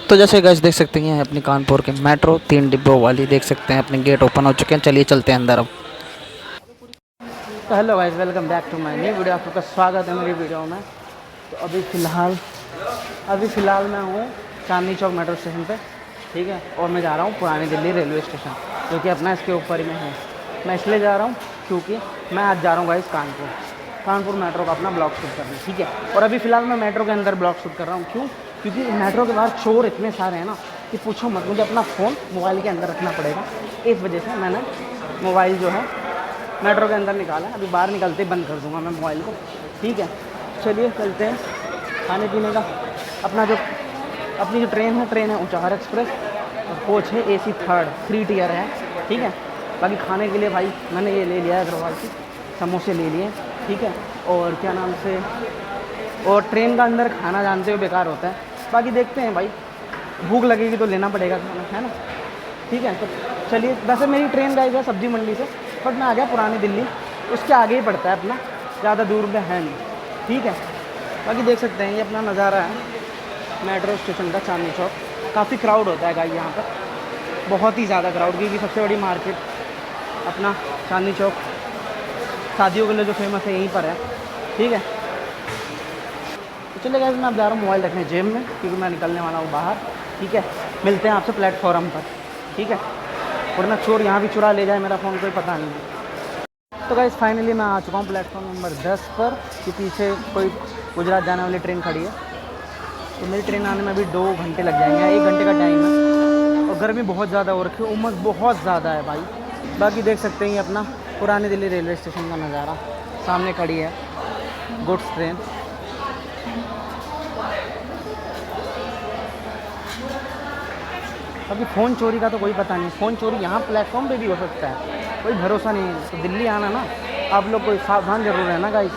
तो जैसे गाइस देख सकते हैं अपनी कानपुर के मेट्रो 3 डिब्बों वाली देख सकते हैं अपने गेट ओपन हो चुके हैं। चलिए चलते हैं अंदर अब। तो hello guys, welcome back to my new video. आप सबका स्वागत है मेरी वीडियो में। तो अभी फ़िलहाल मैं हूँ चांदनी चौक मेट्रो स्टेशन पे, ठीक है। और मैं जा रहा हूँ पुरानी दिल्ली रेलवे स्टेशन, जो कि अपना इसके ऊपर ही में है। मैं इसलिए जा रहा हूँ क्योंकि मैं आज जा रहा हूँ गाइस कानपुर मेट्रो का अपना ब्लॉग शूट करने, ठीक है। और अभी फ़िलहाल मैं मेट्रो के अंदर ब्लॉग शूट कर रहा हूँ। क्यों? क्योंकि मेट्रो के बाहर चोर इतने सारे हैं ना कि पूछो मत। मुझे अपना फ़ोन मोबाइल के अंदर रखना पड़ेगा, इस वजह से मैंने मोबाइल जो है मेट्रो के अंदर निकाला है। अभी बाहर निकलते ही बंद कर दूँगा मैं मोबाइल को, ठीक है। चलिए चलते हैं खाने पीने का। अपनी जो ट्रेन है ऊंचाहार एक्सप्रेस और कोच है AC 3 टियर है, ठीक है। बाकी खाने के लिए भाई मैंने ये ले लिया है अग्रवाल की, समोसे ले लिए, ठीक है। और क्या नाम से, और ट्रेन का अंदर खाना जानते हो बेकार होता है। बाकी देखते हैं भाई, भूख लगेगी तो लेना पड़ेगा खाना, है ना, ठीक है। तो चलिए, वैसे मेरी ट्रेन गई है सब्जी मंडी से, बट मैं आ गया पुरानी दिल्ली, उसके आगे ही पड़ता है अपना, ज़्यादा दूर में है नहीं, ठीक है। बाकी देख सकते हैं ये अपना नज़ारा है मेट्रो स्टेशन का, चांदनी चौक। काफ़ी क्राउड होता है गाइस यहाँ पर, बहुत ही ज़्यादा क्राउड, क्योंकि सबसे बड़ी मार्केट अपना चांदनी चौक शादियों के लिए जो फेमस है यहीं पर है, ठीक है। तो चलिए गाइस, मैं अब जा रहा हूँ मोबाइल रखने जेब में, क्योंकि मैं निकलने वाला हूँ बाहर, ठीक है। मिलते हैं आपसे प्लेटफॉर्म पर, ठीक है। वरना चोर यहाँ भी चुरा ले जाए मेरा फ़ोन, कोई पता नहीं। तो गाइस फाइनली मैं आ चुका हूँ प्लेटफॉर्म नंबर 10 पर, कि पीछे कोई गुजरात जाने वाली ट्रेन खड़ी है। तो मेरी ट्रेन आने में अभी 2 घंटे लग जाएंगे, 1 घंटे का टाइम है। और गर्मी बहुत ज़्यादा हो रखी है, उमस बहुत ज़्यादा है भाई। बाकी देख सकते हैं ये अपना पुरानी दिल्ली रेलवे स्टेशन का नज़ारा, सामने खड़ी है गुड्स ट्रेन। अभी फ़ोन चोरी का तो कोई पता नहीं, फ़ोन चोरी यहाँ प्लेटफॉर्म पे भी हो सकता है, कोई भरोसा नहीं है। तो दिल्ली आना ना, आप लोग कोई सावधान जरूर रहना गाइस।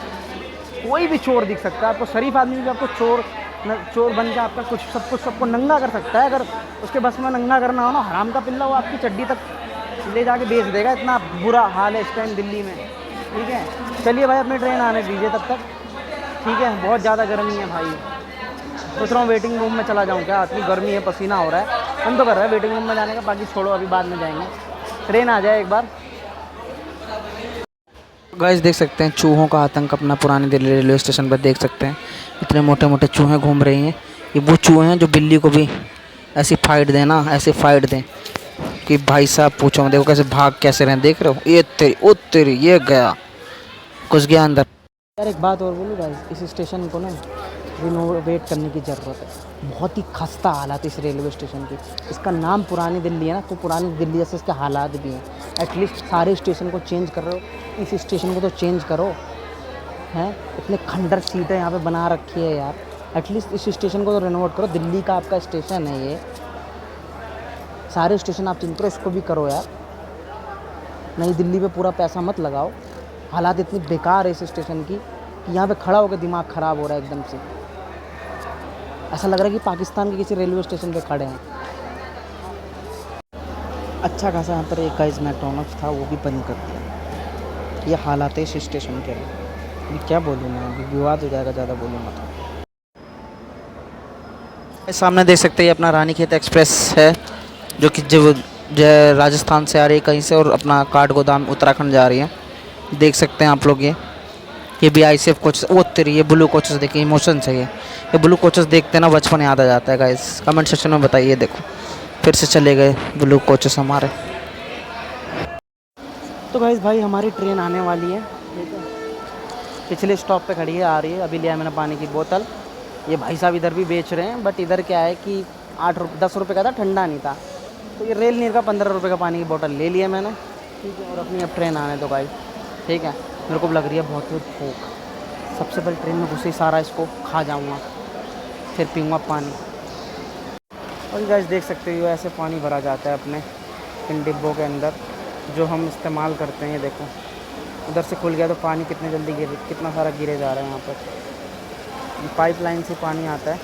कोई भी चोर दिख सकता है आपको, शरीफ आदमी भी आपको चोर बन के आपका सबको नंगा कर सकता है। अगर उसके बस में नंगा करना हो ना, हराम का पिल्ला, वो आपकी चड्डी तक ले जाके बेच देगा। इतना बुरा हाल है इस टाइम दिल्ली में, ठीक है। चलिए भाई, अपनी ट्रेन आने दीजिए तब तक, ठीक है। बहुत ज़्यादा गर्मी है भाई, सोच रहा हूँ वेटिंग रूम में चला जाऊँ क्या, इतनी गर्मी है, पसीना हो रहा है, मन तो कर रहा है वेटिंग रूम में जाने का। बाकी छोड़ो, अभी बाद में जाएंगे, ट्रेन आ जाए एक बार। गाइस देख सकते हैं चूहों का आतंक अपना पुरानी दिल्ली रेलवे स्टेशन पर, देख सकते हैं इतने मोटे मोटे चूहे घूम रही हैं। ये वो चूहे हैं जो बिल्ली को भी ऐसी फाइट दें ना, ऐसी फाइट दें कि भाई साहब पूछो, देखो कैसे भाग कैसे रहे हैं, देख रहे हो। ये तेरी ओ तेरी, ये गया, घुस गया अंदर। यार एक बात और बोलूँ गाइस, इस स्टेशन को ना रिनोवेट करने की ज़रूरत है। बहुत ही खस्ता हालात इस रेलवे स्टेशन की। इसका नाम पुरानी दिल्ली है ना, तो पुरानी दिल्ली जैसे इसके हालात भी हैं। एटलीस्ट सारे स्टेशन को चेंज कर रहे हो, इस स्टेशन को तो चेंज करो, हैं। इतने खंडर सीटें यहाँ पे बना रखी है यार, एटलीस्ट इस स्टेशन को तो रिनोवेट करो। दिल्ली का आपका स्टेशन है ये, सारे स्टेशन आप चेंज करो, इसको भी करो यार। नई दिल्ली पे पूरा पैसा मत लगाओ। हालात इतनी बेकार है इस स्टेशन की कि यहाँ पे खड़ा होकर दिमाग ख़राब हो रहा है एकदम से। ऐसा लग रहा है कि पाकिस्तान के किसी रेलवे स्टेशन पे खड़े हैं। अच्छा खासा यहाँ पर एक गाइस मैकडॉनल्ड्स था, वो भी बंद कर दिया। ये हालात है इस स्टेशन के लिए। अभी क्या बोलूँ मैं, अभी विवाद हो जाएगा ज़्यादा बोलूँगा तो। सामने देख सकते हैं अपना रानीखेत एक्सप्रेस है, जो कि जो राजस्थान से आ रही है कहीं से, और अपना काठगोदाम उत्तराखंड जा रही है। देख सकते हैं आप लोग, ये भी ICF कोचेस। वो तेरी, ये ब्लू कोचेस देखिए, इमोशन से ये ब्लू कोचेस देखते ना बचपन याद आ जाता है गाइस। कमेंट सेक्शन में बताइए। देखो फिर से चले गए ब्लू कोचेस हमारे। तो गाइस भाई हमारी ट्रेन आने वाली है, ठीक है। पिछले स्टॉप पे खड़ी है, आ रही है। अभी लिया मैंने पानी की बोतल। ये भाई साहब इधर भी बेच रहे हैं, बट इधर क्या है कि 10 रुपये का था, ठंडा नहीं था। तो ये रेल नीर का 15 रुपये का पानी की बोतल ले लिया मैंने, ठीक है। और अपनी अब ट्रेन आने दो गाइस, ठीक है। मेरे को लग रही है बहुत भूख, सबसे पहले ट्रेन में घुसे ही सारा इसको खा जाऊंगा, फिर पीऊँगा पानी। और गाइस देख सकते हो ऐसे पानी भरा जाता है अपने इन डिब्बों के अंदर जो हम इस्तेमाल करते हैं। ये देखो उधर से खुल गया तो पानी कितने जल्दी कितना सारा गिरे जा रहा है। यहाँ पर पाइपलाइन से पानी आता है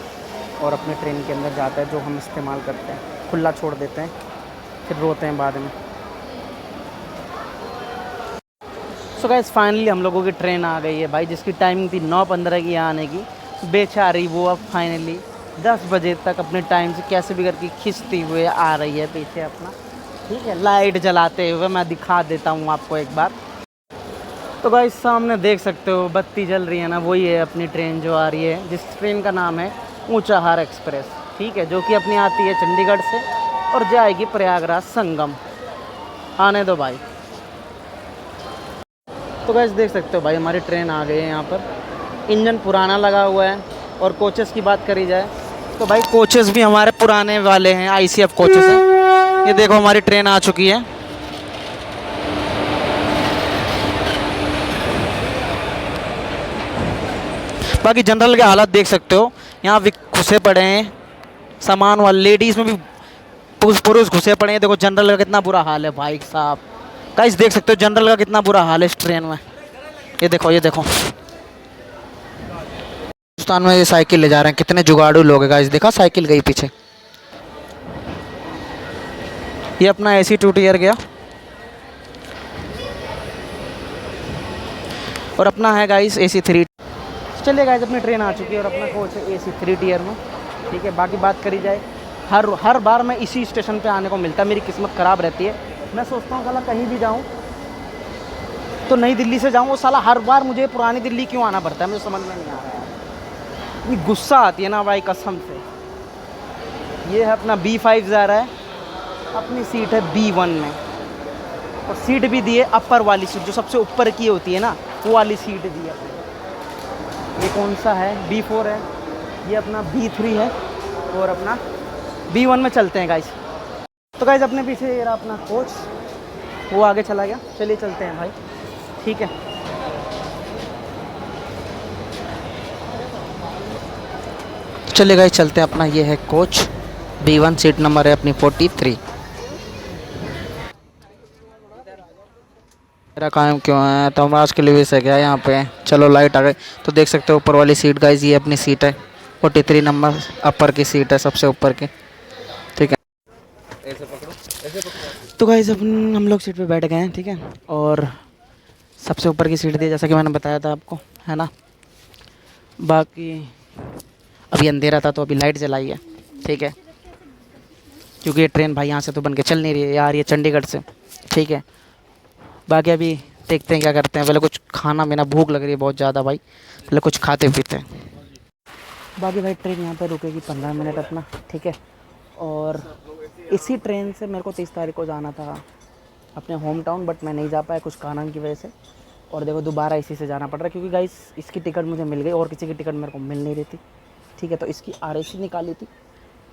और अपने ट्रेन के अंदर जाता है, जो हम इस्तेमाल करते हैं। खुला छोड़ देते हैं, फिर रोते हैं बाद में। सो गाइस फाइनली हम लोगों की ट्रेन आ गई है भाई, जिसकी टाइमिंग थी 9:15 की यहाँ आने की। बेचारी वो अब फाइनली 10 बजे तक अपने टाइम से कैसे भी करके खिंचती हुए आ रही है पीछे अपना। ठीक है, लाइट जलाते हुए मैं दिखा देता हूँ आपको एक बार। तो भाई सामने देख सकते हो बत्ती जल रही है ना, वही है अपनी ट्रेन जो आ रही है, जिस ट्रेन का नाम है ऊंचाहार एक्सप्रेस। ठीक है, जो कि अपनी आती है चंडीगढ़ से और जाएगी प्रयागराज संगम। आने दो भाई। तो गाइस देख सकते हो भाई हमारी ट्रेन आ गई है यहाँ पर। इंजन पुराना लगा हुआ है। और कोचेस की बात करी जाए तो भाई कोचेस भी हमारे पुराने वाले हैं, ICF कोचेस हैं। ये देखो हमारी ट्रेन आ चुकी है। बाकी जनरल के हालात देख सकते हो, यहाँ भी घुसे पड़े हैं सामान वाले, लेडीज़ में भी पुरुष घुसे पड़े हैं। देखो जनरल का कितना बुरा हाल है भाई साहब। गाइस देख सकते हो जनरल का कितना बुरा हाल है इस ट्रेन में। ये देखो ये देखो, हिंदुस्तान में ये साइकिल ले जा रहे हैं, कितने जुगाड़ू लोग हैं गाइस। देखा साइकिल गई पीछे। ये अपना AC 2 टियर गया और अपना है गाइस AC 3। चलिए गाइस अपनी ट्रेन आ चुकी है और अपना कोच है AC 3 टियर में। ठीक है, बाकी बात करी जाए हर बार मैं इसी स्टेशन पे आने को मिलता है। मेरी किस्मत ख़राब रहती है। मैं सोचता हूँ साला कहीं भी जाऊँ तो नई दिल्ली से जाऊँ, वो साला हर बार मुझे पुरानी दिल्ली क्यों आना पड़ता है, मुझे समझ में नहीं आ रहा है। इतनी गुस्सा आती है ना भाई कसम से। ये है अपना B5 जा रहा है, अपनी सीट है B1 में और सीट भी दी है अपर वाली सीट, जो सबसे ऊपर की होती है ना, वो वाली सीट दी है। ये कौन सा है? B4 है। ये अपना B3 है और अपना B1 में चलते हैं गाइस। तो गाइस अपने पीछे ये रहा अपना कोच, वो आगे चला गया। चलिए चलते हैं भाई। ठीक है, चलिए गाइस चलते हैं। अपना ये है कोच B1, सीट नंबर है अपनी 43। मेरा काम क्यों है तो हम आज के लिए से गया यहाँ पे। चलो लाइट आ गई तो देख सकते हो ऊपर वाली सीट गाइस, ये अपनी सीट है 43 नंबर, अपर की सीट है सबसे ऊपर की। ठीक है, ऐसे पकड़ो। तो गाइस अपन हम लोग सीट पे बैठ गए हैं। ठीक है, और सबसे ऊपर की सीट दी जैसा कि मैंने बताया था आपको, है ना। बाकी अभी अंधेरा था तो अभी लाइट जलाई है। ठीक है, क्योंकि ये ट्रेन भाई यहाँ से तो बन के चल नहीं रही है, आ रही है चंडीगढ़ से। ठीक है, बाकी अभी देखते हैं क्या करते हैं। पहले कुछ खाना पीना, भूख लग रही है बहुत ज़्यादा भाई, पहले कुछ खाते पीते हैं। बाकी भाई ट्रेन यहाँ पे रुकेगी 15 मिनट अपना। ठीक है, और इसी ट्रेन से मेरे को 30 तारीख को जाना था अपने होम टाउन, बट मैं नहीं जा पाया कुछ कारण की वजह से। और देखो दोबारा इसी से जाना पड़ रहा है, क्योंकि गाइस इसकी टिकट मुझे मिल गई और किसी की टिकट मेरे को मिल नहीं रही थी। ठीक है, तो इसकी RAC निकाली थी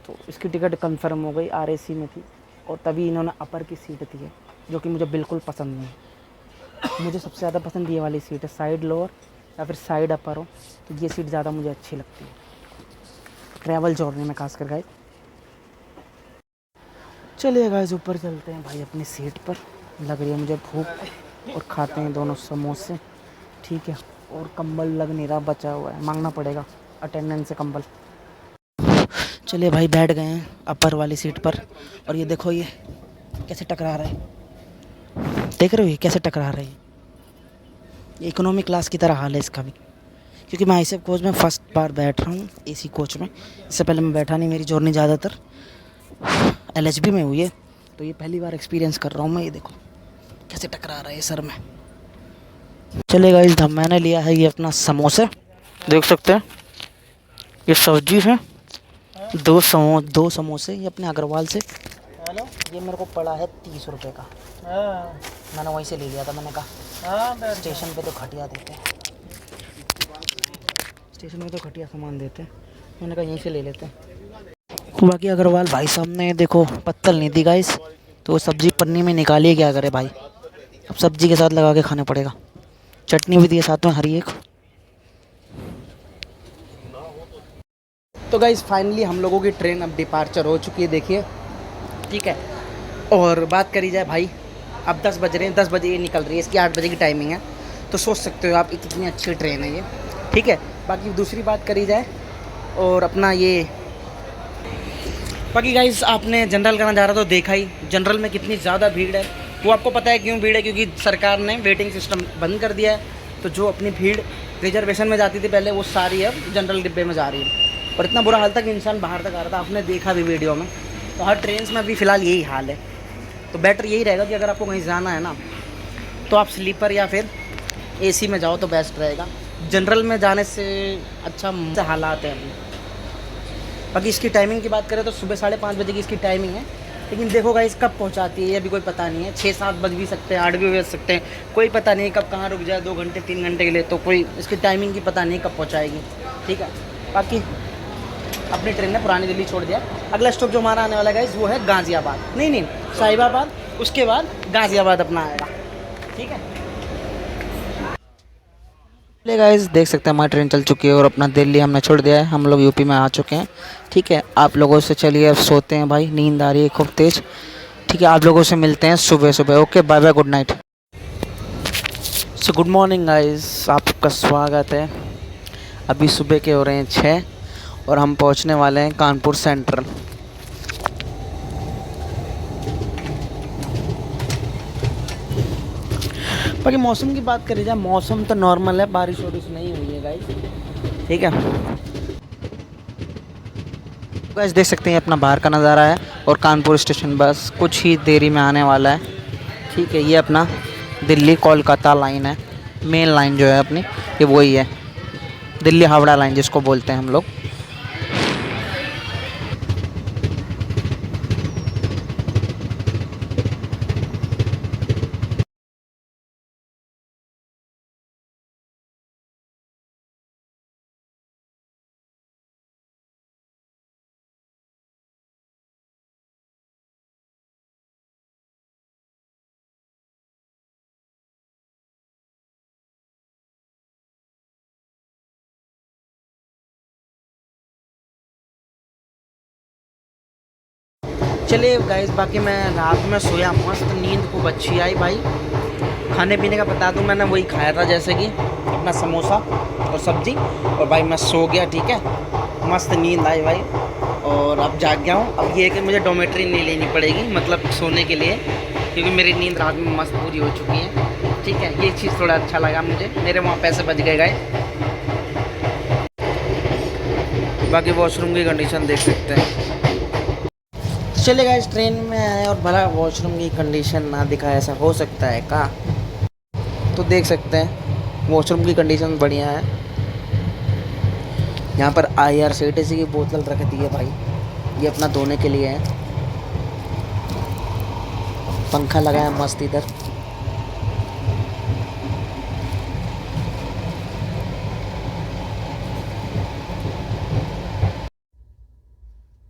तो इसकी टिकट कंफर्म हो गई, RAC में थी। और तभी इन्होंने अपर की सीट दी है, जो कि मुझे बिल्कुल पसंद नहीं। मुझे सबसे ज़्यादा पसंद ये वाली सीट है, साइड लोअर या फिर साइड अपर हो तो ये सीट ज़्यादा मुझे अच्छी लगती है ट्रैवल जर्नी में खासकर गाइस। चलिए गाइस ऊपर चलते हैं भाई अपनी सीट पर। लग रही है मुझे भूख और खाते हैं दोनों समोसे। ठीक है, और कंबल लग नहीं रहा, बचा हुआ है, मांगना पड़ेगा अटेंडेंस से कंबल। चलिए भाई बैठ गए हैं अपर वाली सीट पर। और ये देखो ये कैसे टकरा रहा है, देख रहे हो ये कैसे टकरा रहा है। ये इकोनॉमी क्लास की तरह हाल है इसका भी, क्योंकि मैं ICF कोच में फर्स्ट बार बैठ रहा हूँ AC कोच में। इससे पहले मैं बैठा नहीं, मेरी जर्नी ज़्यादातर LHB में हुई है, तो ये पहली बार एक्सपीरियंस कर रहा हूँ मैं। ये देखो कैसे टकरा रहा है सर में। चलेगा इस धम मैंने लिया है ये अपना समोसे, देख सकते हैं ये सब्जी है। दो समोसे ये अपने अग्रवाल से। ये मेरे को पड़ा है 30 रुपये का। मैंने वहीं से ले लिया था। मैंने कहा स्टेशन पे तो घटिया देते हैं, स्टेशन में तो घटिया सामान देते हैं, मैंने कहा यहीं से ले लेते हैं। बाकी अग्रवाल भाई साहब ने देखो पत्तल नहीं दी गाइस, तो सब्जी पन्नी में निकालिए, क्या करे भाई, अब सब्जी के साथ लगा के खाने पड़ेगा। चटनी भी दी है साथ में हरी एक। तो गाइस फाइनली हम लोगों की ट्रेन अब डिपार्चर हो चुकी है, देखिए। ठीक है, और बात करी जाए भाई अब 10 बज रहे हैं, 10 बजे ये निकल रही है, इसकी 8 बजे की टाइमिंग है। तो सोच सकते हो आप कितनी अच्छी ट्रेन है ये। ठीक है, बाकी दूसरी बात करी जाए और अपना ये, बाकी गाइस आपने जनरल का नज़ारा तो देखा ही, जनरल में कितनी ज़्यादा भीड़ है। वो आपको पता है क्यों भीड़ है, क्योंकि सरकार ने वेटिंग सिस्टम बंद कर दिया है। तो जो अपनी भीड़ रिजर्वेशन में जाती थी पहले, वो सारी अब जनरल डिब्बे में जा रही है। और इतना बुरा हाल था कि इंसान बाहर तक आ रहा था, आपने देखा भी वीडियो में। तो हर ट्रेन में अभी फ़िलहाल यही हाल है। तो बेटर यही रहेगा कि अगर आपको कहीं जाना है ना, तो आप स्लीपर या फिर एसी में जाओ तो बेस्ट रहेगा। जनरल में जाने से अच्छा हालात हैं अभी। बाकी इसकी टाइमिंग की बात करें तो सुबह 5:30 बजे की इसकी टाइमिंग है, लेकिन देखो गाइस कब पहुंचाती है ये अभी कोई पता नहीं है। 6-7 बज भी सकते हैं, 8 भी बज सकते हैं, कोई पता नहीं कब कहाँ रुक जाए 2 घंटे 3 घंटे के लिए। तो कोई इसकी टाइमिंग की पता नहीं कब पहुँचाएगी, ठीक है। बाकी अपनी ट्रेन ने पुरानी दिल्ली छोड़ दिया। अगला स्टॉप जो हमारा आने वाला है गाइस वो है गाज़ियाबाद, नहीं साहिबाबाद, उसके बाद गाज़ियाबाद अपना आएगा, ठीक है। ले गाइस देख सकते हैं हमारी ट्रेन चल चुकी है और अपना दिल्ली हमने छोड़ दिया है। हम लोग यूपी में आ चुके हैं, ठीक है। आप लोगों से चलिए अब सोते हैं भाई, नींद आ रही है खूब तेज़, ठीक है। आप लोगों से मिलते हैं सुबह सुबह। Okay, bye bye, good night. So good morning guys, आपका स्वागत है। अभी सुबह के हो रहे हैं 6 और हम पहुंचने वाले हैं कानपुर सेंट्रल। बाकी मौसम की बात करी जाए, मौसम तो नॉर्मल है, बारिश वारिश नहीं हुई है गाइस, ठीक है। गाइस देख सकते हैं अपना बाहर का नज़ारा है और कानपुर स्टेशन बस कुछ ही देरी में आने वाला है, ठीक है। ये अपना दिल्ली कोलकाता लाइन है, मेन लाइन जो है अपनी, ये वही है, दिल्ली हावड़ा लाइन जिसको बोलते हैं हम लोग। चलिए गाइस, बाकी मैं रात में सोया, मस्त नींद खूब अच्छी आई भाई। खाने पीने का बता दूं, मैंने वही खाया था जैसे कि अपना समोसा और सब्ज़ी, और भाई मैं सो गया, ठीक है। मस्त नींद आई भाई और अब जाग गया हूँ। अब ये है कि मुझे डोमेट्री नहीं लेनी पड़ेगी, मतलब सोने के लिए, क्योंकि मेरी नींद रात में मस्त पूरी हो चुकी है, ठीक है। ये चीज़ थोड़ा अच्छा लगा मुझे, मेरे वहाँ पैसे बच गए गाइस। बाकी वॉशरूम की कंडीशन देख सकते हैं। चलेगा, इस ट्रेन में आए और भला वॉशरूम की कंडीशन ना दिखाए, ऐसा हो सकता है का? तो देख सकते हैं वॉशरूम की कंडीशन बढ़िया है। यहाँ पर IRCTC की बोतल रख दी है भाई, ये अपना धोने के लिए है। पंखा लगाया मस्त इधर।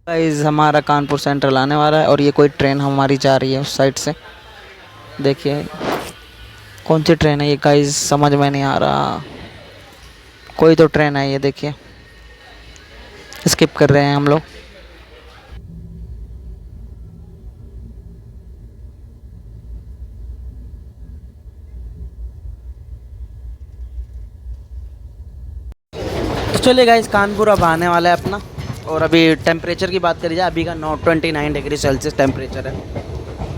गाइस हमारा कानपुर सेंट्रल आने वाला है और ये कोई ट्रेन हमारी जा रही है उस साइड से। देखिए कौन सी ट्रेन है ये गाइस, समझ में नहीं आ रहा। कोई तो ट्रेन है ये, देखिए स्किप कर रहे हैं हम लोग। तो चलिए गाइस, कानपुर अब आने वाला है अपना। और अभी टेम्परेचर की बात करी जाए, अभी का 29 डिग्री सेल्सियस टेम्परेचर है,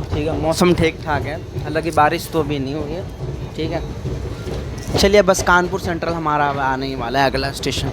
ठीक है। मौसम ठीक ठाक है, हालांकि बारिश तो अभी नहीं हुई है, ठीक है। चलिए बस कानपुर सेंट्रल हमारा अब आने ही वाला है, अगला स्टेशन।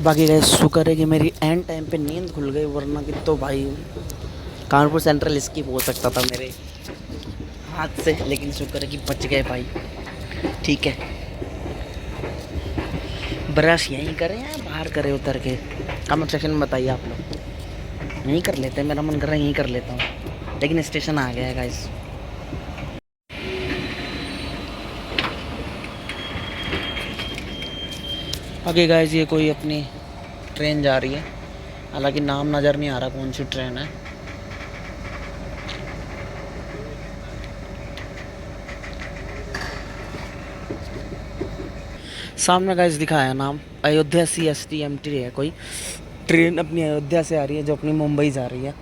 बाकी गाइस शुक्र है कि मेरी एंड टाइम पे नींद खुल गई, वरना कि तो भाई कानपुर सेंट्रल स्किप हो सकता था मेरे हाथ से, लेकिन शुक्र है कि बच गए भाई, ठीक है। ब्रश यहीं करें या बाहर करें उतर के, कमेंट सेक्शन में बताइए आप लोग। यहीं कर लेते हैं, मेरा मन कर रहा है यहीं कर लेता हूँ, लेकिन स्टेशन आ गया है गाइस। आगे गाइस ये कोई अपनी ट्रेन जा रही है, हालांकि नाम नज़र नहीं आ रहा कौन सी ट्रेन है। सामने गाइस दिखाया नाम, अयोध्या CST MT है कोई, ट्रेन अपनी अयोध्या से आ रही है जो अपनी मुंबई जा रही है।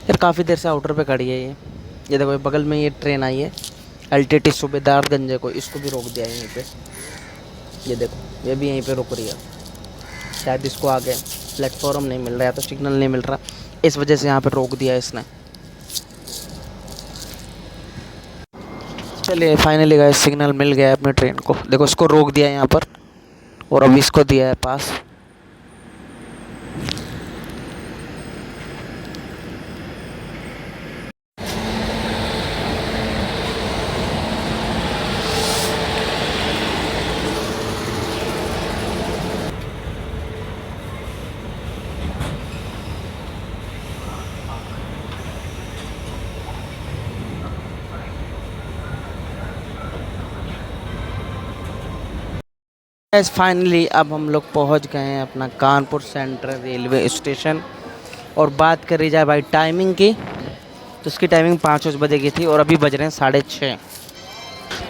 यार काफ़ी देर से आउटर पे खड़ी है ये देखो, ये बगल में ये ट्रेन आई है LTT सूबेदारगंज को, इसको भी रोक दिया है यहीं पे। ये देखो ये भी यहीं पे रुक रही है, शायद इसको आगे प्लेटफॉर्म नहीं मिल रहा है तो सिग्नल नहीं मिल रहा, इस वजह से यहाँ पे रोक दिया है इसने। चलिए फाइनली गाइस सिग्नल मिल गया है अपनी ट्रेन को। देखो इसको रोक दिया है यहाँ पर और अभी इसको दिया है पास। गाइस फाइनली अब हम लोग पहुंच गए हैं अपना कानपुर सेंट्रल रेलवे स्टेशन। और बात करी जाए भाई टाइमिंग की, तो उसकी टाइमिंग 5 बजे की थी और अभी बज रहे हैं 6:30।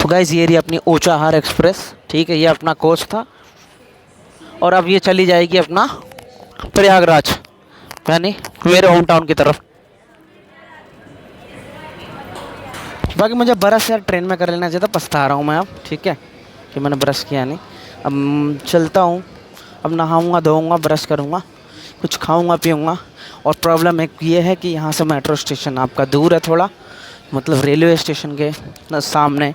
तो गाइस ये रही अपनी ऊंचाहार एक्सप्रेस, ठीक है, ये अपना कोच था और अब ये चली जाएगी अपना प्रयागराज, यानी मेरे होम टाउन की तरफ। बाकी मुझे ब्रश यार ट्रेन में कर लेना चाहिए था, पछता रहा हूँ मैं अब, ठीक है, कि मैंने ब्रश किया नहीं। अब चलता हूँ, अब नहाऊँगा धोऊँगा ब्रश करूँगा, कुछ खाऊँगा पीऊँगा। और प्रॉब्लम एक ये है कि यहाँ से मेट्रो स्टेशन आपका दूर है थोड़ा, मतलब रेलवे स्टेशन के सामने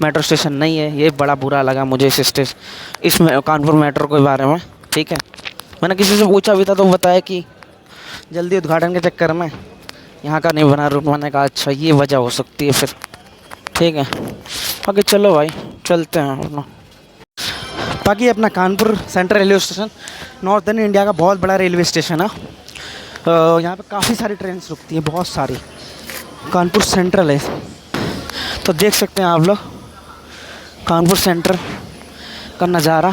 मेट्रो स्टेशन नहीं है। ये बड़ा बुरा लगा मुझे इस कानपुर मेट्रो के बारे में, ठीक है। मैंने किसी से पूछा भी था तो बताया कि जल्दी उद्घाटन के चक्कर में यहाँ का नहीं बना रूट। मैंने कहा अच्छा ये वजह हो सकती है फिर, ठीक है। बाकी चलो भाई चलते हैं अपना। बाकी अपना Kanpur central railway station northern India का बहुत बड़ा रेलवे स्टेशन है। यहाँ पे काफ़ी सारी ट्रेन रुकती हैं, बहुत सारी। कानपुर सेंट्रल है तो देख सकते हैं आप लोग कानपुर सेंट्रल का नज़ारा।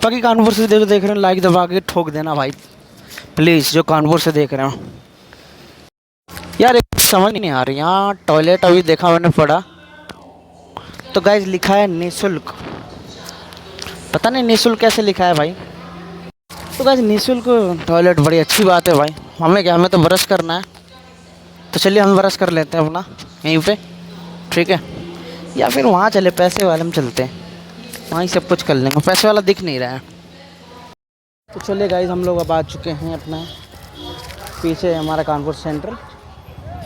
बाकी कानपुर से देख रहे हैं, लाइक दबा के ठोक देना भाई प्लीज़, जो कानपुर से देख रहे हो। यार एक समझ नहीं आ रही, यहाँ टॉयलेट अभी देखा मैंने पड़ा तो गाइज लिखा है निःशुल्क, पता नहीं निःशुल्क कैसे लिखा है भाई। तो गाइज निःशुल्क टॉयलेट बड़ी अच्छी बात है भाई। हमें क्या, हमें तो ब्रश करना है तो चलिए हम ब्रश कर लेते हैं अपना यहीं पे, ठीक है। या फिर वहाँ चले पैसे वाले में चलते हैं, वहीं सब कुछ कर लेंगे, पैसे वाला दिख नहीं रहा है। तो चलिए गाइज हम लोग अब आ चुके हैं अपना पीछे हमारा कानपुर सेंट्रल,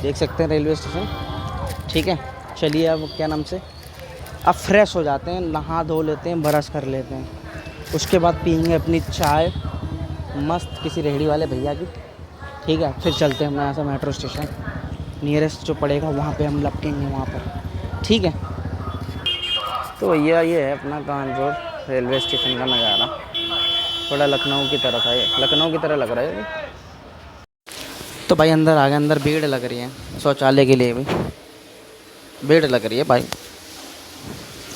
देख सकते हैं रेलवे स्टेशन, ठीक है। चलिए अब क्या नाम से अब फ्रेश हो जाते हैं, नहा धो लेते हैं, ब्रश कर लेते हैं, उसके बाद पियेंगे अपनी चाय मस्त किसी रेहड़ी वाले भैया की, ठीक है। फिर चलते हैं हम यहाँ से मेट्रो स्टेशन, नियरेस्ट जो पड़ेगा वहाँ पे हम लपकेंगे वहाँ पर, ठीक है। तो भैया ये है अपना कानपुर रेलवे स्टेशन का नज़ारा, थोड़ा लखनऊ की तरफ है, लखनऊ की तरह लग रहा है। तो भाई अंदर आ गए, अंदर भीड़ लग रही है शौचालय के लिए भी भीड़ लग रही है भाई,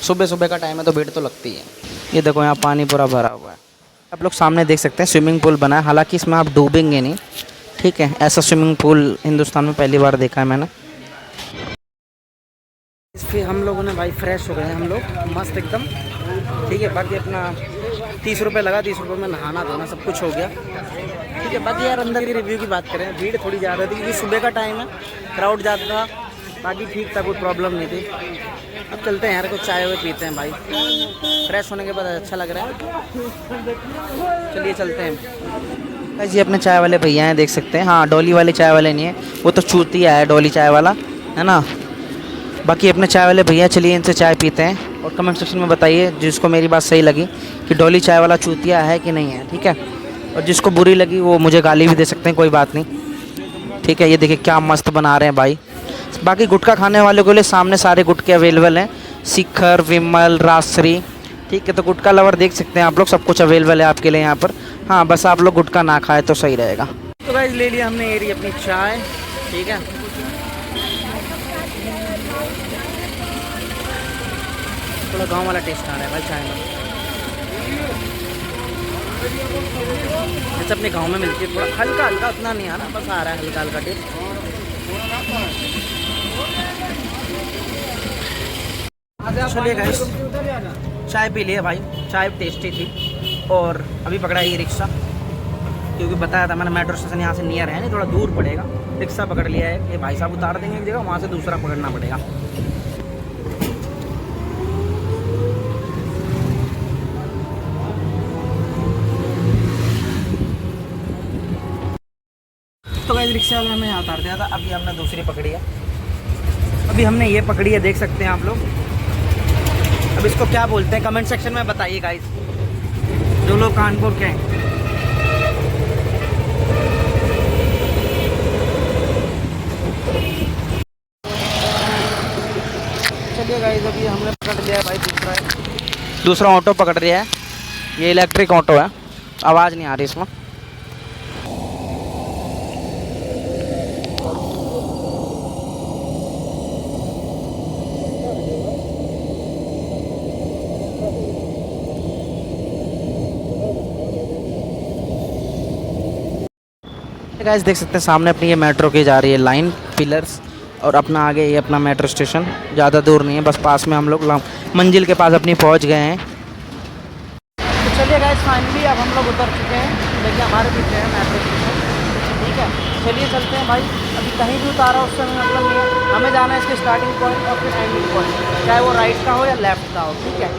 सुबह सुबह का टाइम है तो भीड़ तो लगती है। ये देखो यहाँ पानी पूरा भरा हुआ है, आप लोग सामने देख सकते हैं स्विमिंग पूल बना है, हालांकि इसमें आप डूबेंगे नहीं, ठीक है। ऐसा स्विमिंग पूल हिंदुस्तान में पहली बार देखा है मैंने। फिर हम लोगों ने भाई फ्रेश हो गए हैं हम लोग मस्त एकदम, ठीक है। बाकी अपना 30 रुपये लगा, 30 रुपये में नहाना धोना सब कुछ हो गया, ठीक है। बाकी यार अंदर की रिव्यू की बात करें, भीड़ थोड़ी ज़्यादा थी क्योंकि सुबह का टाइम है, क्राउड ज़्यादा था, बाकी ठीक था, कोई प्रॉब्लम नहीं थी। अब चलते हैं यार, कुछ चाय वाय पीते हैं भाई, फ्रेश होने के बाद अच्छा लग रहा है। चलिए चलते हैं भाई जी, अपने चाय वाले भैया हैं देख सकते हैं। हाँ डोली वाले चाय वाले नहीं है, वो तो चूतिया है डोली चाय वाला, है ना। बाकी अपने चाय वाले भैया, चलिए इनसे चाय पीते हैं और कमेंट सेक्शन में बताइए जिसको मेरी बात सही लगी कि डोली चाय वाला चूतिया है कि नहीं है, ठीक है। और जिसको बुरी लगी वो मुझे गाली भी दे सकते हैं, कोई बात नहीं, ठीक है। ये देखिए क्या मस्त बना रहे हैं भाई, बाकी गुटखा खाने वालों के लिए सामने सारे गुटके अवेलेबल हैं, शिखर, विमल, राजश्री। ठीक है, तो गुटखा लवर देख सकते हैं आप लोग, सब कुछ अवेलेबल है आपके लिए यहाँ पर। हाँ, बस आप लोग गुटखा ना खाए तो सही रहेगा। तो गाइस ले लिया हमने ये रही अपनी चाय। ठीक है, थोड़ा गांव वाला टेस्ट आ रहा है भाई चाय में, जैसे अपने गांव में मिलती है। थोड़ा हल्का हल्का, उतना नहीं आ रहा, बस आ रहा है हल्का हल्का टेस्ट। चलिए गाइस, चाय पी लिए भाई, चाय टेस्टी थी। और अभी पकड़ा ये रिक्शा, क्योंकि बताया था मैंने मेट्रो स्टेशन यहाँ से नियर है नहीं, थोड़ा दूर पड़ेगा। रिक्शा पकड़ लिया है, ये भाई साहब उतार देंगे एक जगह, वहाँ से दूसरा पकड़ना पड़ेगा। तो गाइस रिक्शा वाले हमें यहाँ उतार दिया था, अभी हमने दूसरी पकड़ी है। अभी हमने ये पकड़ी है, देख सकते हैं आप लोग। अब इसको क्या बोलते हैं कमेंट सेक्शन में बताइए गाइस, जो लोग कानपुर के हैं। चलिए गाइस, अभी हमने पकड़ लिया है भाई दूसरा ऑटो पकड़ लिया है। ये इलेक्ट्रिक ऑटो है, आवाज़ नहीं आ रही इसमें। गाइस देख सकते हैं सामने अपनी ये मेट्रो की जा रही है लाइन, पिलर्स, और अपना आगे ये अपना मेट्रो स्टेशन। ज़्यादा दूर नहीं है, बस पास में हम लोग मंजिल के पास अपनी पहुंच गए हैं। तो चलिए गाइस, फाइनली अब हम लोग उतर चुके हैं। देखिए हमारे पीछे है मेट्रो स्टेशन। ठीक है, चलिए चलते हैं भाई। अभी कहीं भी उतारा उससे हमें मतलब नहीं है, हमें जाना है इसके स्टार्टिंग पॉइंट और फिर एंडिंग पॉइंट, चाहे वो राइट का हो या लेफ्ट का हो। ठीक है,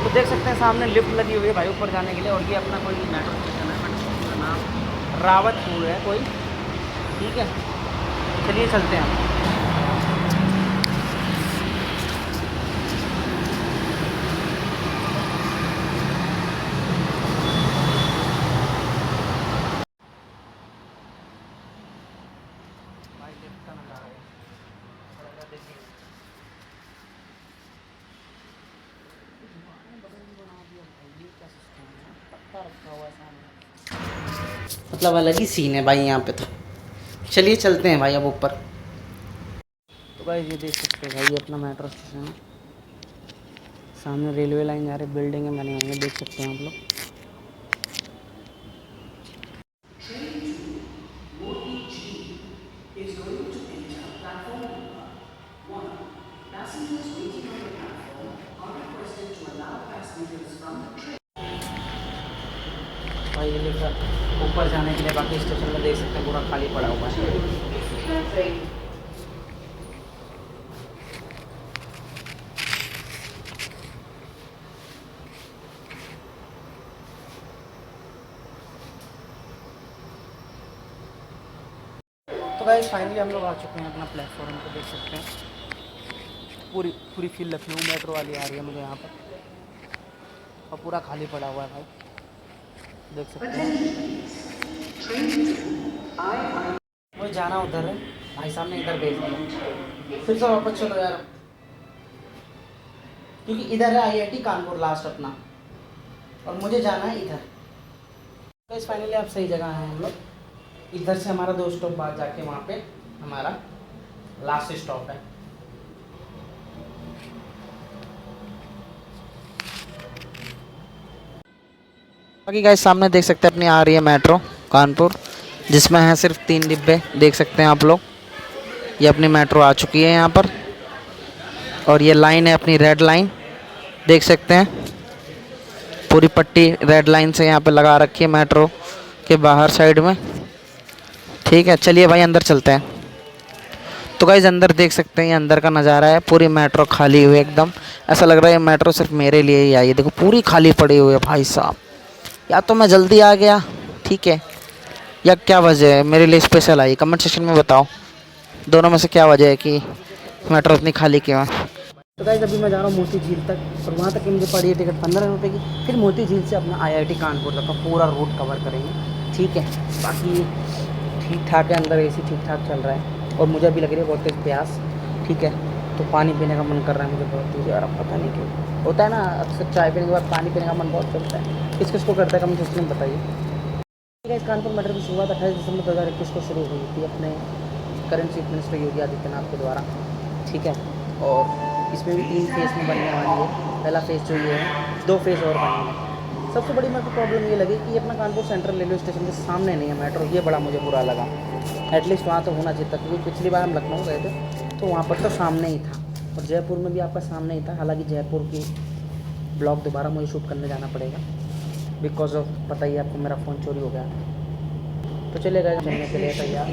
तो देख सकते हैं सामने लिफ्ट लगी हुई है भाई ऊपर जाने के लिए। और ये अपना कोई मेट्रो स्टेशन है, मेट्रो स्टेशन का नाम रावतपुर है कोई। ठीक है, चलिए चलते हैं। मतलब अलग ही सीन है भाई यहाँ पे तो। चलिए चलते हैं भाई अब ऊपर। तो भाई ये देख सकते हैं भाई, ये अपना मेट्रो स्टेशन है। सामने रेलवे लाइन जा रही, बिल्डिंगें बनी हुई हैं, देख सकते हैं आप लोग। भाई ये लेकर ऊपर जाने के लिए बाकी स्टेशन में देख सकते हैं पूरा खाली पड़ा हुआ है। तो गाइस फाइनली हम लोग आ चुके हैं अपना प्लेटफॉर्म पे, देख सकते हैं पूरी पूरी फील लखनऊ मेट्रो वाली आ रही है मुझे यहाँ पर, और पूरा खाली पड़ा हुआ है भाई, देख सकते हैं। मुझे जाना उधर है, भाई साहब ने इधर भेज दिया। फिर से वापस चलो यार, क्योंकि इधर है आईआईटी कानपुर लास्ट अपना, और मुझे जाना है इधर। तो इस फाइनली आप सही जगह हैं हम लोग। इधर से हमारा 2 स्टॉप बाद जाके वहाँ पे हमारा लास्ट स्टॉप है। बाकी गाइस सामने देख सकते हैं अपनी आ रही है मेट्रो कानपुर, जिसमें है सिर्फ 3 डिब्बे, देख सकते हैं आप लोग। ये अपनी मेट्रो आ चुकी है यहाँ पर, और ये लाइन है अपनी रेड लाइन, देख सकते हैं पूरी पट्टी रेड लाइन से यहाँ पे लगा रखी है मेट्रो के बाहर साइड में। ठीक है, चलिए भाई अंदर चलते हैं। तो गाइस अंदर देख सकते हैं, ये अंदर का नज़ारा है। पूरी मेट्रो खाली हुई एकदम, ऐसा लग रहा है ये मेट्रो सिर्फ मेरे लिए ही आई है। देखो पूरी खाली पड़ी हुई है भाई साहब। या तो मैं जल्दी आ गया, ठीक है, या क्या वजह है मेरे लिए स्पेशल आई, कमेंट सेक्शन में बताओ। दोनों में से क्या वजह है कि मेट्रो इतनी खाली क्यों है। तो गाइस अभी मैं जा रहा हूँ मोती झील तक, और वहाँ तक मुझे पड़ी है टिकट 15 रुपये की। फिर मोती झील से अपना आईआईटी कानपुर तक का पूरा रूट कवर करेंगे। ठीक है, बाकी ठीक ठाक है, अंदर एसी ठीक ठाक चल रहा है, और मुझे अभी लग रही है बहुत तेज़ प्यास। ठीक है। तो पानी पीने का मन कर रहा है मुझे बहुत ही यार, पता नहीं क्यों होता है ना, अक्सर चाय पीने के बाद पानी पीने का मन बहुत करता है। किस किस को करता है कमेंट सेक्शन में बताइए। ठीक है, इस कानपुर मेट्रो की शुरुआत 28 दिसंबर 2021 को शुरू हुई थी अपने current chief minister Yogi Adityanath के द्वारा। ठीक है, और इसमें भी 3 फेज़ में बनने वाली है। पहला फेज़ जो ये है, 2 फेज़ और बनेंगे। सबसे बड़ी मेरे को प्रॉब्लम ये लगी कि अपना कानपुर सेंट्रल रेलवे स्टेशन के सामने नहीं है मेट्रो, ये बड़ा मुझे बुरा लगा। एटलीस्ट वहाँ तो होना चाहिए था, क्योंकि पिछली बार हम लखनऊ गए थे तो वहाँ पर तो सामने ही था, और जयपुर में भी आपका सामने ही था। हालांकि जयपुर की ब्लॉग दोबारा मुझे शूट करने जाना पड़ेगा, बिकॉज ऑफ पता ही आपको मेरा फ़ोन चोरी हो गया था। तो चलेगा चलने के लिए तैयार।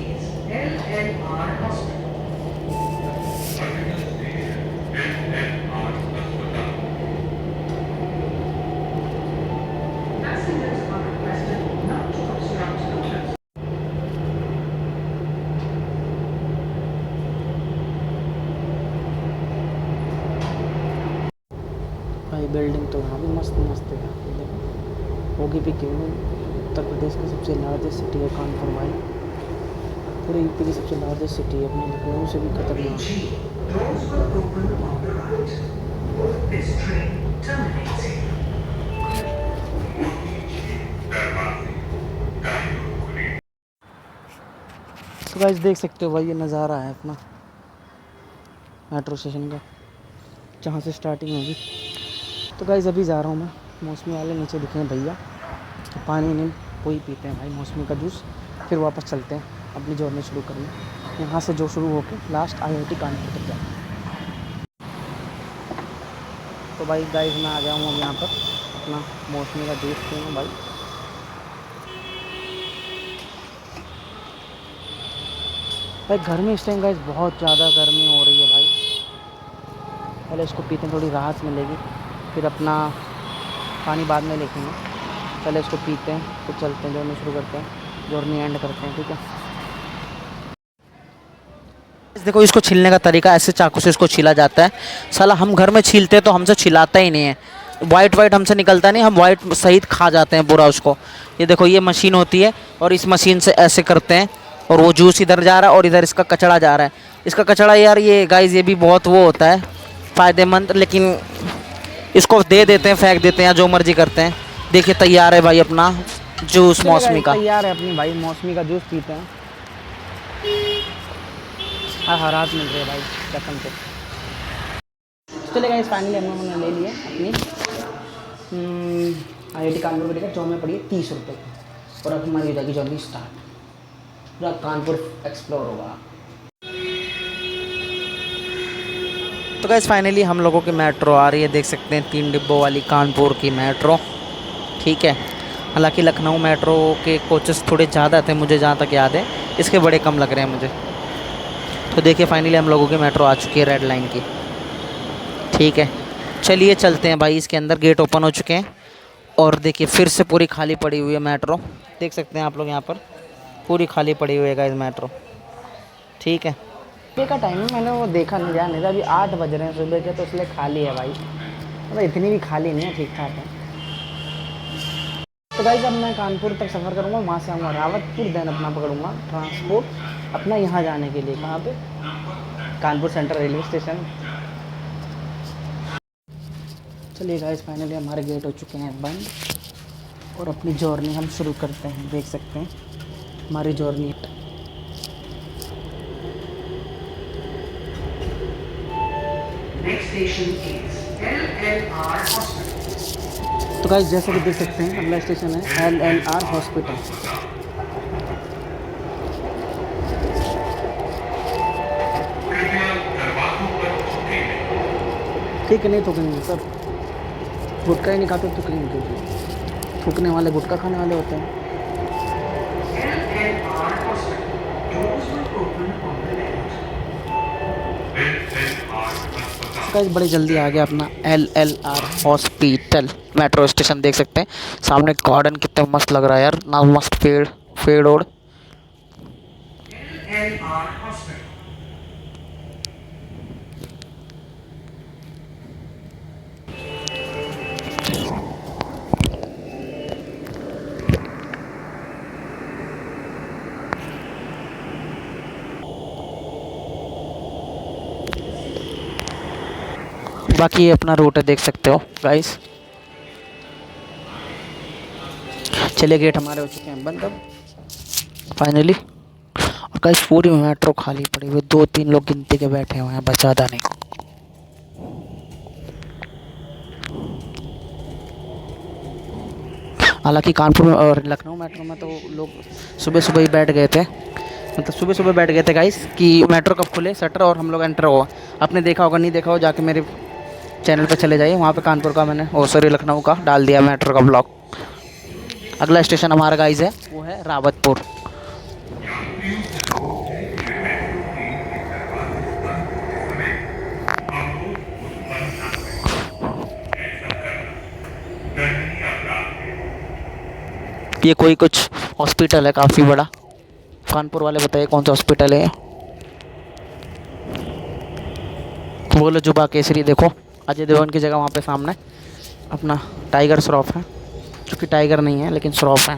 भाई बिल्डिंग तो यहाँ भी मस्त मस्त है, देखो होगी भी क्यों नहीं। उत्तर प्रदेश की सबसे लार्जेस्ट सिटी है कानपुर भाई, पूरे यूपी की सबसे लार्जेस्ट सिटी है, अपने लखनऊ से भी खतरनाक। तो गाइस देख सकते हो भाई, ये नज़ारा है अपना मेट्रो स्टेशन का, जहाँ से स्टार्टिंग होगी। तो गाइस अभी जा रहा हूँ मैं, मौसमी वाले नीचे दिखे हैं भैया, तो पानी नहीं वही पीते हैं भाई, मौसमी का जूस, फिर वापस चलते हैं अपनी जर्नी शुरू करने। यहाँ से जो शुरू होकर लास्ट IIT कानपुर तक जाए। तो भाई गाइस मैं आ गया हूँ अब यहाँ पर, अपना मौसमी का जूस पीना भाई। भाई घर में इस टाइम गाइस बहुत ज़्यादा गर्मी हो रही है भाई, पहले इसको पीते हैं थोड़ी राहत मिलेगी, फिर अपना पानी बाद में लेंगे। पहले इसको पीते हैं तो चलते हैं, जर्नी शुरू करते हैं, जर्नी एंड करते हैं। ठीक है, देखो इसको छीलने का तरीका, ऐसे चाकू से इसको छीला जाता है। साला हम घर में छीलते हैं तो हमसे छिलाता ही नहीं है, वाइट वाइट हमसे निकलता नहीं, हम वाइट सहित खा जाते हैं पूरा उसको। ये देखो ये मशीन होती है, और इस मशीन से ऐसे करते हैं, और वो जूस इधर जा रहा है और इधर इसका कचड़ा जा रहा है। इसका कचड़ा यार ये गाइस ये भी बहुत वो होता है फ़ायदेमंद, लेकिन इसको दे देते हैं, फेंक देते हैं, या जो मर्जी करते हैं। देखिए तैयार है भाई अपना जूस मौसमी का, तैयार है अपनी भाई मौसमी का जूस पीते हैं। हाँ राहत मिल रही है भाई कसम से। चलेगा इस फाइनली हमने ले लिया अपनी IIT कानपुर की टिकट, जो हमें पड़ी है 30 रुपये की, और अब हमारी हो जाएगी जर्नी स्टार्ट, पूरा कानपुर एक्सप्लोर होगा। तो गाइस फाइनली हम लोगों की मेट्रो आ रही है, देख सकते हैं 3 डिब्बों वाली कानपुर की मेट्रो। ठीक है, हालांकि लखनऊ मेट्रो के कोचेस थोड़े ज़्यादा थे मुझे जहाँ तक याद है, इसके बड़े कम लग रहे हैं मुझे। तो देखिए फाइनली हम लोगों की मेट्रो आ चुकी है रेड लाइन की। ठीक है, चलिए चलते हैं भाई, इसके अंदर गेट ओपन हो चुके हैं, और देखिए फिर से पूरी खाली पड़ी हुई है मेट्रो, देख सकते हैं आप लोग यहाँ पर पूरी खाली पड़ी हुई है गाइस मेट्रो। ठीक है, सुबह का टाइम है, मैंने वो देखा नहीं, ध्यान नहीं था, अभी 8 बज रहे हैं सुबह के, तो इसलिए खाली है भाई, मतलब इतनी भी खाली नहीं है, ठीक ठाक है। तो गाइस अब मैं कानपुर तक सफ़र करूँगा, वहाँ से आऊँगा रावतपुर, देन अपना पकड़ूँगा ट्रांसपोर्ट अपना यहाँ जाने के लिए, कहाँ पे, कानपुर सेंट्रल रेलवे स्टेशन। चलिए गाइस फाइनली हमारे गेट हो चुके हैं बंद, और अपनी जर्नी हम शुरू करते हैं। देख सकते हैं हमारी जर्नी। तो गाइस जैसे कि देख सकते हैं अगला स्टेशन है LLR हॉस्पिटल। ठीक है, नहीं थूकेंगे सर, गुटखा ही नहीं खाते तो कहीं नहीं, थूकने वाले गुटखा खाने वाले होते हैं। गाइस बड़ी जल्दी आ गया अपना LLR हॉस्पिटल मेट्रो स्टेशन, देख सकते हैं सामने गार्डन कितना मस्त लग रहा है यार, ना मस्त पेड़ पेड़ ओड़। बाकी ये अपना रूट है, देख सकते हो गाइस। चलिए गेट हमारे हो चुके हैं बंद अब फाइनली। और गाइस पूरी मेट्रो खाली पड़ी हुई, 2-3 लोग गिनती के बैठे हुए हैं, बस ज़्यादा नहीं। हालांकि कानपुर में और लखनऊ मेट्रो में तो लोग सुबह सुबह ही बैठ गए थे, मतलब सुबह सुबह बैठ गए थे गाइस कि मेट्रो कब खुले शटर और हम लोग एंटर हुआ। आपने देखा होगा, नहीं देखा हो जाके मेरे चैनल पे चले जाइए, वहाँ पे कानपुर का मैंने सॉरी लखनऊ का डाल दिया मेट्रो का ब्लॉग। अगला स्टेशन हमारा गाइस है वो है रावतपुर। ये कोई कुछ हॉस्पिटल है काफ़ी बड़ा। कानपुर वाले बताइए कौन सा हॉस्पिटल है। बोलो जुबा केसरी, देखो अजय देवगन की जगह वहाँ पे सामने अपना टाइगर श्रॉफ है, जो कि टाइगर नहीं है लेकिन श्रॉफ है।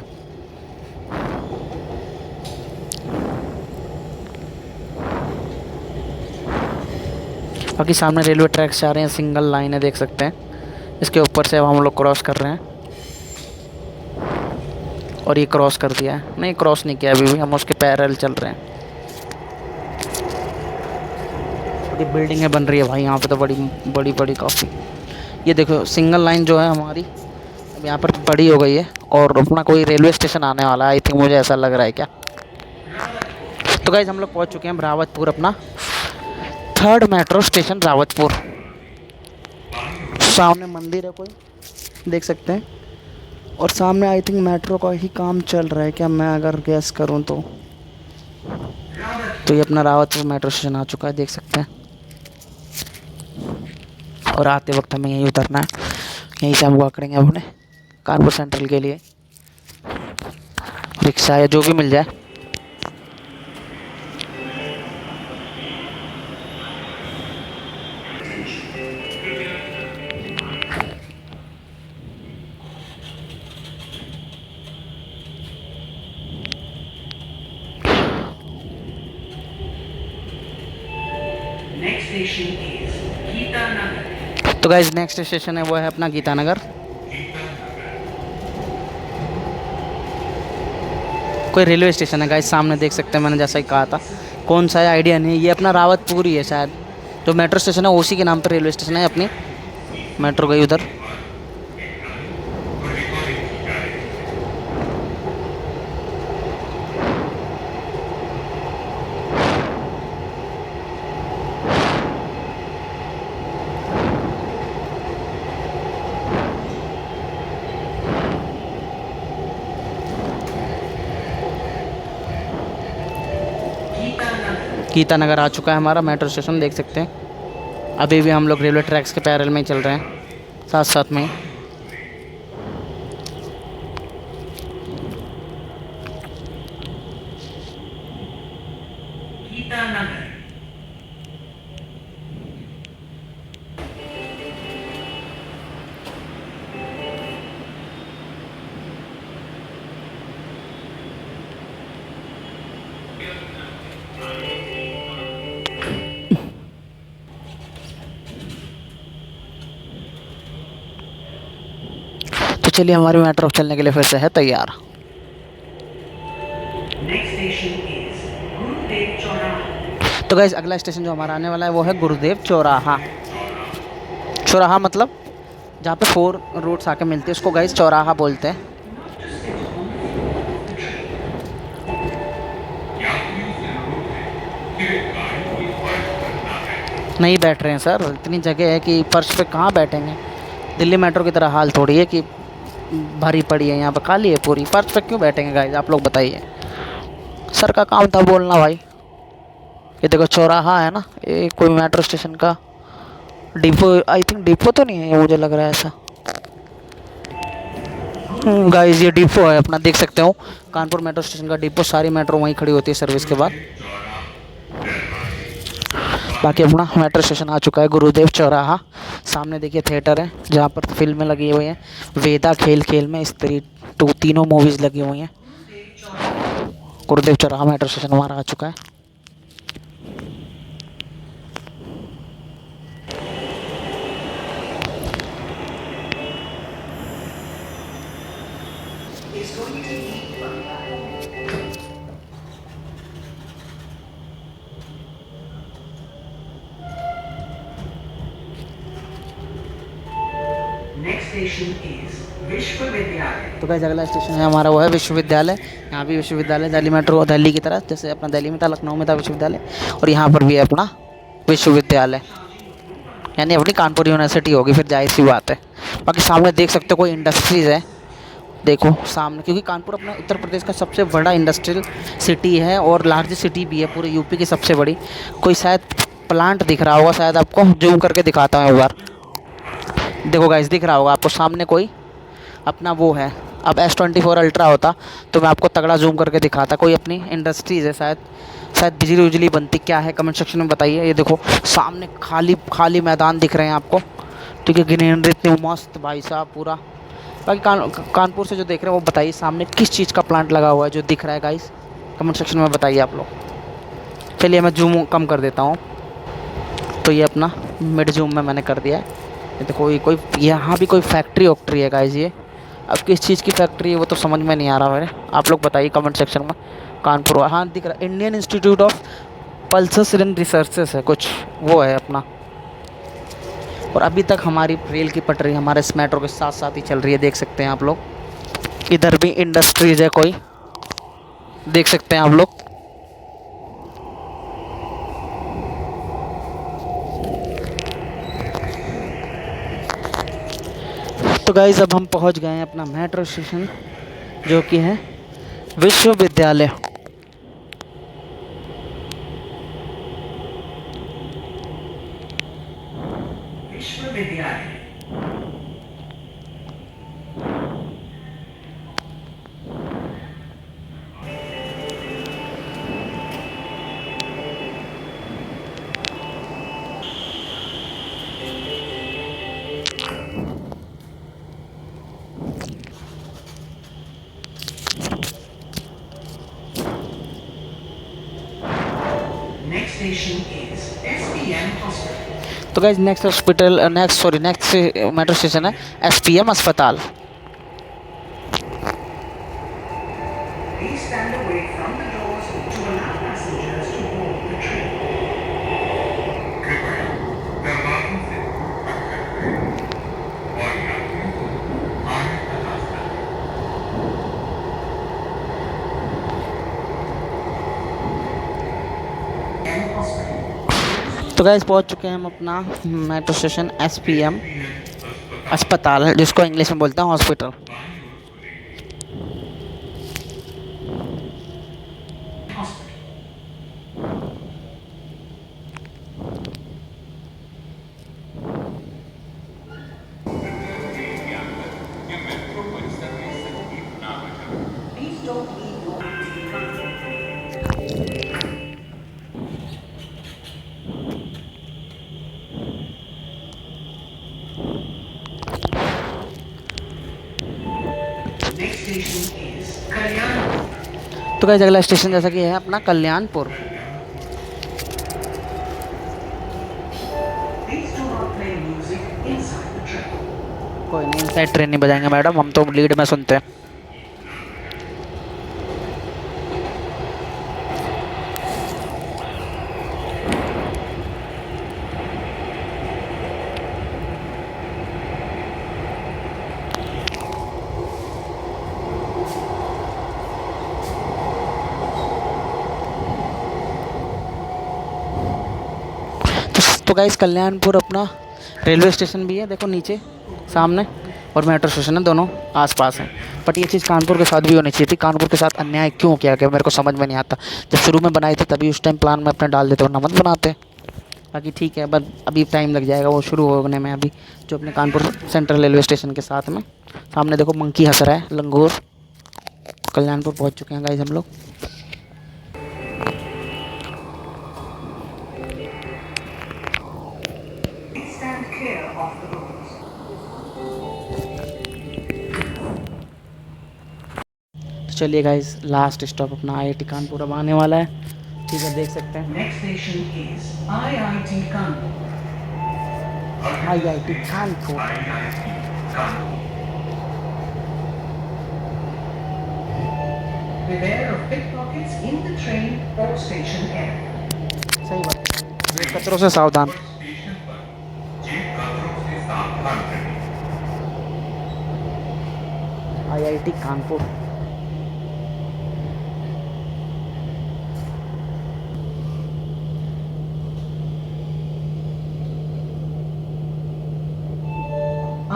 बाकी सामने रेलवे ट्रैक से आ रहे हैं, सिंगल लाइन है देख सकते हैं, इसके ऊपर से अब हम लोग क्रॉस कर रहे हैं। और ये क्रॉस कर दिया है, नहीं क्रॉस नहीं किया अभी भी, हम उसके पैरेलल चल रहे हैं। बड़ी बिल्डिंगें बन रही है भाई यहाँ पे तो, बड़ी बड़ी बड़ी काफ़ी। ये देखो सिंगल लाइन जो है हमारी अब यहाँ पर बड़ी हो गई है और अपना कोई रेलवे स्टेशन आने वाला है आई थिंक, मुझे ऐसा लग रहा है क्या। तो गाइस हम लोग पहुँच चुके हैं रावतपुर, अपना 3rd मेट्रो स्टेशन रावतपुर। सामने मंदिर है कोई, देख सकते हैं, और सामने आई थिंक मेट्रो का ही काम चल रहा है क्या, मैं अगर गैस करूं तो ये अपना रावतपुर मेट्रो स्टेशन आ चुका है, देख सकते हैं। और आते वक्त हमें यहीं उतरना है, यहीं से हम पकड़ेंगे अपने कानपुर सेंट्रल के लिए रिक्शा या जो भी मिल जाए। तो गाइस नेक्स्ट स्टेशन है वो है अपना गीतानगर। कोई रेलवे स्टेशन है गाइस, सामने देख सकते हैं, मैंने जैसा ही कहा था। कौन सा है आइडिया नहीं, ये अपना रावतपुर ही है शायद, जो मेट्रो स्टेशन है उसी के नाम पर रेलवे स्टेशन है, अपनी मेट्रो गई उधर। गीतानगर आ चुका है हमारा मेट्रो स्टेशन, देख सकते हैं। अभी भी हम लोग रेलवे ट्रैक्स के पैरेलल में ही चल रहे हैं, साथ साथ में। तो चलिए हमारी मेट्रो चलने के लिए फिर से है तैयार। तो गाइस अगला स्टेशन जो हमारा आने वाला है वो है गुरुदेव चौराहा। चौराहा मतलब जहाँ पे 4 रूट्स आके मिलते हैं उसको गाइस चौराहा बोलते हैं। नहीं बैठ रहे हैं सर, इतनी जगह है कि फर्श पे कहाँ बैठेंगे। दिल्ली मेट्रो की तरह हाल थोड़ी है कि भरी पड़ी है, यहाँ पे खाली है पूरी, फर्श पे क्यों बैठेंगे गाइस, आप लोग बताइए। सर का काम था बोलना भाई। ये देखो चौराहा है ना, ये कोई मेट्रो स्टेशन का डिपो, आई थिंक डिपो तो नहीं है ये, मुझे लग रहा है ऐसा। गाइस ये डिपो है अपना, देख सकते हो कानपुर मेट्रो स्टेशन का डिपो, सारी मेट्रो वहीं खड़ी होती है सर्विस के बाद। बाकी अपना मेट्रो स्टेशन आ चुका है गुरुदेव चौराहा। सामने देखिए थिएटर है जहाँ पर फिल्में लगी हुई हैं, वेदा, खेल खेल में, स्त्री 2 तीनों मूवीज़ लगी हुई हैं। गुरुदेव चौराहा मेट्रो स्टेशन हमारा आ चुका है। Next station is विश्वविद्यालय। तो गाइस अगला स्टेशन है हमारा वो है विश्वविद्यालय। यहाँ भी विश्वविद्यालय दिल्ली मेट्रो दिल्ली की तरह जैसे अपना दिल्ली में था, लखनऊ में था विश्वविद्यालय, और यहाँ पर भी है अपना विश्वविद्यालय, यानी अपनी कानपुर यूनिवर्सिटी होगी फिर, जाहिर सी बात है। बाकी सामने देख सकते हो कोई इंडस्ट्रीज़ है, देखो सामने, क्योंकि कानपुर अपना उत्तर प्रदेश का सबसे बड़ा इंडस्ट्रियल सिटी है और लार्जेस्ट सिटी भी है पूरे यूपी की सबसे बड़ी। कोई शायद प्लांट दिख रहा होगा, शायद आपको जूम करके दिखाता हूँ एक बार। देखो गाइस दिख रहा होगा आपको सामने कोई अपना वो है। अब S24 अल्ट्रा होता तो मैं आपको तगड़ा जूम करके दिखाता। कोई अपनी इंडस्ट्रीज़ है शायद, शायद बिजली उजली बनती, क्या है कमेंट सेक्शन में बताइए। ये देखो सामने खाली खाली मैदान दिख रहे हैं आपको, ठीक है, ग्रीनरी इतनी मस्त भाई साहब पूरा। बाकी कानपुर से जो देख रहे हैं वो बताइए सामने किस चीज़ का प्लांट लगा हुआ है जो दिख रहा है गाइस, कमेंट सेक्शन में बताइए आप लोग। चलिए मैं जूम कम कर देता हूँ, तो ये अपना मिड जूम में मैंने कर दिया है। ये देखो ये कोई यहाँ भी कोई फैक्ट्री वैक्ट्री है गाइस ये। अब किस चीज़ की फैक्ट्री है वो तो समझ में नहीं आ रहा मेरे, आप लोग बताइए कमेंट सेक्शन में। कानपुर, हाँ दिख रहा है, Indian institute of pulses and researches है कुछ, वो है अपना। और अभी तक हमारी रेल की पटरी हमारे इस मेट्रो के साथ साथ ही चल रही है, देख सकते हैं आप लोग। इधर भी इंडस्ट्रीज है कोई, देख सकते हैं आप लोग। तो गाइस अब हम पहुंच गए हैं अपना मेट्रो स्टेशन जो कि है विश्वविद्यालय। विश्वविद्यालय। Next station is SPM Hospital. तो guys next hospital next metro station है SPM अस्पताल। Please stand away from the doors to allow passengers to board the train. कृपया दरवाजों से और यात्रियों को आगे का रास्ता दें। तो गाइस पहुंच चुके हैं हम अपना मेट्रो स्टेशन SPM अस्पताल, जिसको इंग्लिश में बोलते हैं हॉस्पिटल। तो गाइस अगला स्टेशन जैसा कि है अपना कल्याणपुर। कोई नहीं, इनसाइड ट्रेन नहीं बजाएंगे मैडम, हम तो लीड में सुनते हैं। तो गाइस कल्याणपुर अपना रेलवे स्टेशन भी है, देखो नीचे सामने, और मेट्रो स्टेशन है, दोनों आसपास हैं। बट ये चीज़ कानपुर के साथ भी होनी चाहिए थी। कानपुर के साथ अन्याय क्यों किया गया मेरे को समझ में नहीं आता। जब शुरू में बनाई थी तभी उस टाइम प्लान में अपने डाल देते, वरना मत बनाते। बाकी ठीक है, बट अभी टाइम लग जाएगा वो शुरू होने में। अभी जो अपने कानपुर सेंट्रल रेलवे स्टेशन के साथ में सामने देखो मंकी हंस रहा है, लंगूर। कल्याणपुर पहुँच चुके हैं गाइस हम लोग। चलिए गाइस लास्ट स्टॉप अपना IIT कानपुर अब आने वाला है, ठीक है, देख सकते हैं। Next station is IIT Kanpur. IIT Kanpur. IIT Kanpur. Beware of pickpockets in the train or station area. सही बात है, जेब कतरों से सावधान। स्टेशन पर जेब कतरों से सावधान रहें। IIT Kanpur.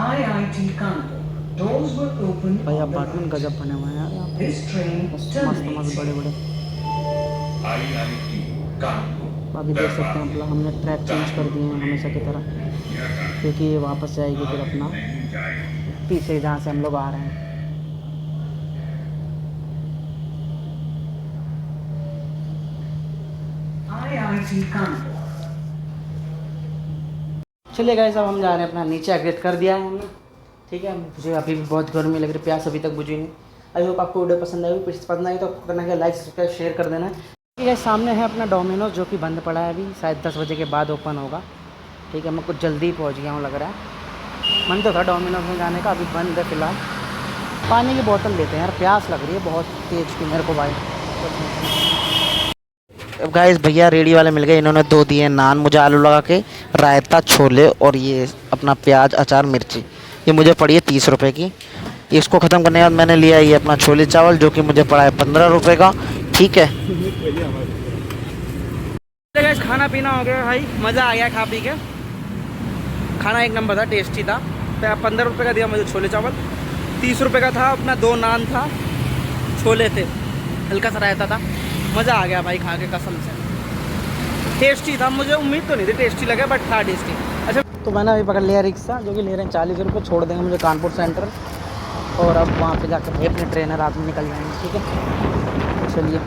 IIT Kanpur. Doors were open भाई on the अपार्टमेंट right. गजब बने हुए हैं यार यहाँ पे, This train मस्त terminates बड़े बड़े। IIT कानपुर अभी देख सकते हैं मतलब हमने ट्रैक चेंज कर दिए हैं हमेशा की तरह, क्योंकि ये वापस जाएगी फिर अपना पीछे जहाँ से हम लोग आ रहे हैं। IIT Kanpur. चलिए गाइस, अब हम जा रहे हैं अपना नीचे एग्जिट कर दिया है हमने, ठीक है। मुझे अभी भी बहुत गर्मी लग रही है, प्यास अभी तक बुझी नहीं। आई होप आपको वीडियो पसंद आई, पसंद आई तो करना है लाइक सब्सक्राइब शेयर कर देना है। ठीक है, सामने है अपना डोमिनोज जो कि बंद पड़ा है अभी, शायद 10 बजे के बाद ओपन होगा, ठीक है। मैं कुछ जल्दी ही पहुँच गया हूँ लग रहा है। मन तो था डोमिनोज में जाने का, अभी बंद है फिलहाल। पानी की बोतल लेते हैं यार, प्यास लग रही है बहुत तेज़ की मेरे को भाई। अब गाइस भैया रेडी वाले मिल गए, इन्होंने 2 दिए नान मुझे आलू लगा के, रायता छोले और ये अपना प्याज अचार मिर्ची। ये मुझे पड़ी है 30 रुपये की। इसको ख़त्म करने के बाद मैंने लिया ये अपना छोले चावल जो कि मुझे पड़ा है 15 रुपये का, ठीक है। गाइस खाना पीना हो गया भाई, मज़ा आ गया खा पी के। खाना एक नंबर था, टेस्टी था। 15 रुपये का दिया मुझे छोले चावल, 30 रुपये का था अपना 2 नान था, छोले थे, हल्का सा रायता था। मज़ा आ गया भाई खा के कसम से, टेस्टी था। मुझे उम्मीद तो नहीं थी टेस्टी लगे, बट था टेस्टी। अच्छा तो मैंने अभी पकड़ लिया रिक्शा जो कि ले रहे हैं 40 रुपये, छोड़ देंगे मुझे कानपुर सेंटर, और अब वहाँ पे जाकर भाई अपने ट्रेन है रात में निकल जाएंगे, ठीक है। चलिए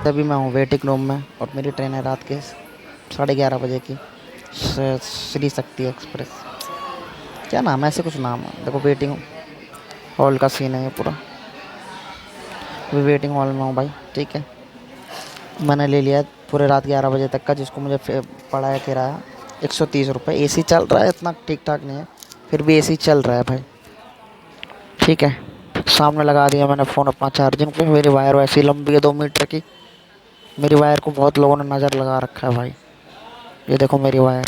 अभी मैं हूँ वेटिंग रूम में और मेरी ट्रेन है रात के 11:30 बजे की, श्री शक्ति एक्सप्रेस, क्या नाम है, ऐसे कुछ नाम है। देखो वेटिंग हॉल का सीन है ये पूरा, अभी वेटिंग हॉल में हूँ भाई, ठीक है। मैंने ले लिया पूरे रात 11 बजे तक का, जिसको मुझे पड़ा है किराया 130 रुपये। AC चल रहा है, इतना ठीक ठाक नहीं है, फिर भी AC चल रहा है भाई, ठीक है। सामने लगा दिया मैंने फ़ोन अपना चार्जिंग पे। मेरी वायर वैसी लंबी है 2 मीटर की, मेरी वायर को बहुत लोगों ने नज़र लगा रखा है भाई। ये देखो मेरी वायर,